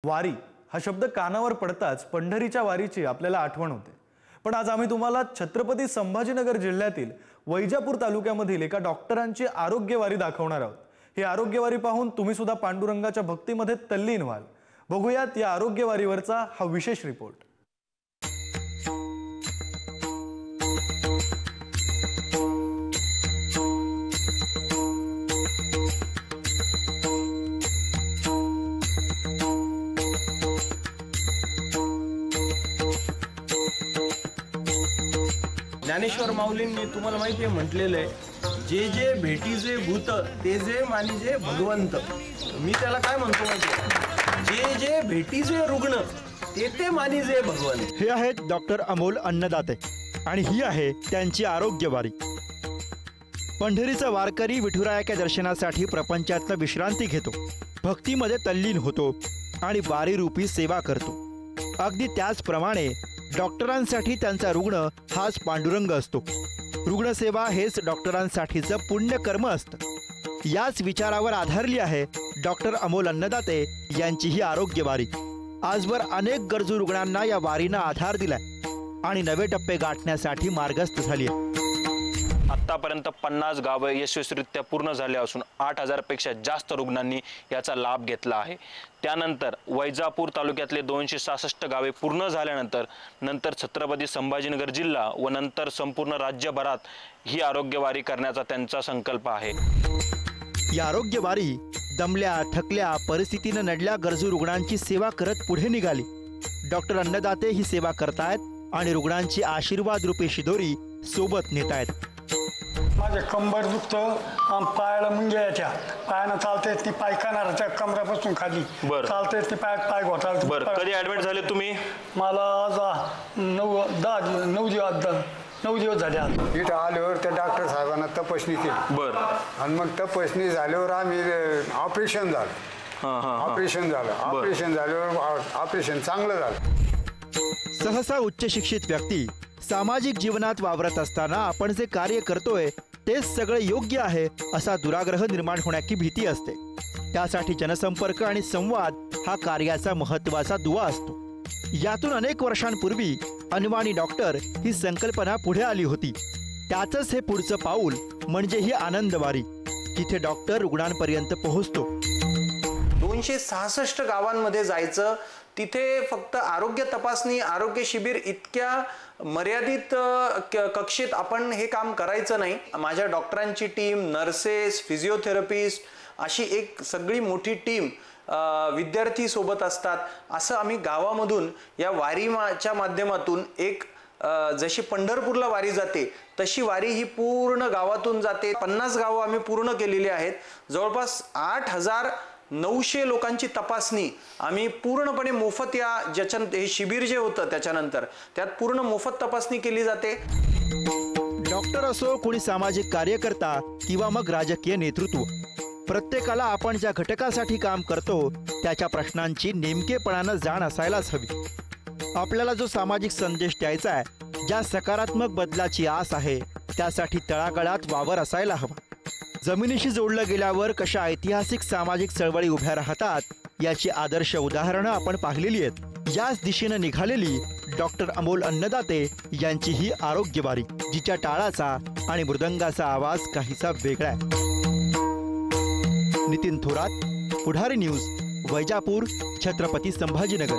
वारी हा शब्द कानावर पडताच पंढरीच्या वारीची आपल्याला आठवण होते। पण आज आम्ही तुम्हाला छत्रपती संभाजीनगर जिल्ह्यातील वैजापूर तालुक्यामधील एका डॉक्टरांची आरोग्य वारी दाखवणार आहोत। ही आरोग्य वारी पाहून तुम्ही सुद्धा पांडुरंगाच्या भक्तीमध्ये तल्लीन व्हाल। बघूयात या आरोग्य वारीवरचा हा विशेष रिपोर्ट। ज्ञानेश्वर माऊलींनी तुम्हाला माहिती आहे म्हटलेलं आहे, जे जे भेटीचे भूत ते जे मानिजे भगवंत। मी त्याला काय म्हणतो माहिती आहे, जे जे भेटीचे रुग्ण ते ते मानिजे भगवंत। हे आहेत डॉक्टर अमोल अन्नदाते आणि ही आहे त्यांची आरोग्य वारी। पंढरीचा वारकरी विठुरायाच्या दर्शनासाठी प्रपंचातला विश्रांती घेतो, भक्तीमध्ये तल्लीन होतो आणि वारी रूपी सेवा करतो। अगदी त्याचप्रमाणे डॉक्टरांसाठी त्यांचा रुग्ण हाच पांडुरंग असतो। रुग्णसेवा हेच डॉक्टरांसाठीचं पुण्यकर्म असतं। याच विचारावर आधारली आहे डॉक्टर अमोल अन्नदाते यांची ही आरोग्य वारी। आजवर अनेक गरजू रुग्णांना या वारीनं आधार दिलाय आणि नवे टप्पे गाठण्यासाठी मार्गस्थ झाली आहे। आतापर्यंत 50 गावे यशस्वीरित्या पूर्ण झाले असून 8000 पेक्षा जास्त रुग्णांनी याचा लाभ घेतला आहे। त्यानंतर वैजापूर तालुक्यातले 266 गावे पूर्ण झाल्यानंतर छत्रपती संभाजीनगर जिल्हा व नंतर संपूर्ण राज्यभरात ही आरोग्यवारी करण्याचा त्यांचा संकल्प आहे। या आरोग्यवारी दमल्या थकल्या परिस्थितीने नडल्या गरजू रुग्णांची सेवा करत पुढे निघाली। डॉक्टर अन्नदाते ही सेवा करतायत आणि रुग्णांची आशीर्वाद रूपी शिदोरी सोबत नेतायत। माझे कंबर दुखतं, पायाला मुंग्या येत्या, पायानं चालता येत नाही, पाय कानाच्या कमरापासून खाली चालता येत नाही, पायात पाय घोटाळत। बरं, कधी ऍडमिट झाले तुम्ही? मला आज 9 दिवस झाले। इथं आल्यावर त्या डॉक्टर साहेबांना तपासणी केली। बरं, आणि मग तपासणी झाल्यावर आम्ही ऑपरेशन झालं। ऑपरेशन झाल्यावर ऑपरेशन चांगलं झालं। सहसा उच्च शिक्षित व्यक्ती सामाजिक जीवनात वावरत असताना आपण जे कार्य करतोय तेच सगळं योग्य आहे असा दुराग्रह निर्माण होण्याची भीती असते। त्यासाठी जनसंपर्क आणि संवाद हा कार्याचा महत्त्वाचा दुवा असतो। यातून अनेक वर्षांपूर्वी अनवाणी डॉक्टर ही संकल्पना पुढे आली होती। त्याचंच हे पुढचं पाऊल म्हणजे ही आनंदवारी, जिथे डॉक्टर रुग्णांपर्यंत पोहोचतो। 266 गावांमध्ये जायचं, तिथे फक्त आरोग्य तपासणी आरोग्य शिबिर इतक्या मर्यादित कक्षेत आपण हे काम करायचं नाही। माझ्या डॉक्टरांची टीम, नर्सेस, फिजिओथेरपिस्ट अशी एक सगळी मोठी टीम विद्यार्थी सोबत असतात। असं आम्ही गावामधून या वारीच्या माध्यमातून एक जशी पंढरपूरला वारी जाते तशी वारी ही पूर्ण गावातून जाते। 50 गावं आम्ही पूर्ण केलेली आहेत। जवळपास 8900 लोकांची तपासणी आम्ही पूर्णपणे मोफत हे शिबिर जे होतं त्याच्यानंतर त्यात पूर्ण मोफत तपासणी केली जाते। डॉक्टर असो, कोणी सामाजिक कार्यकर्ता किंवा मग राजकीय नेतृत्व, प्रत्येकाला आपण ज्या घटकासाठी काम करतो त्याच्या प्रश्नांची नेमकेपणानं जाण असायलाच हवी। आपल्याला जो सामाजिक संदेश द्यायचा आहे, ज्या सकारात्मक बदलाची आस आहे, त्यासाठी तळागाळात वावर असायला हवा। जमिनीशी जोडलं गेल्यावर कशा ऐतिहासिक सामाजिक चळवळी उभ्या राहतात याची आदर्श उदाहरणं आपण पाहिलेली आहेत। याच दिशेनं निघालेली डॉक्टर अमोल अन्नदाते यांची ही आरोग्यवारी, जिच्या टाळाचा आणि मृदंगाचा आवाज काहीसा वेगळा आहे। नितीन थोरात, पुढारी न्यूज, वैजापूर, छत्रपती संभाजीनगर।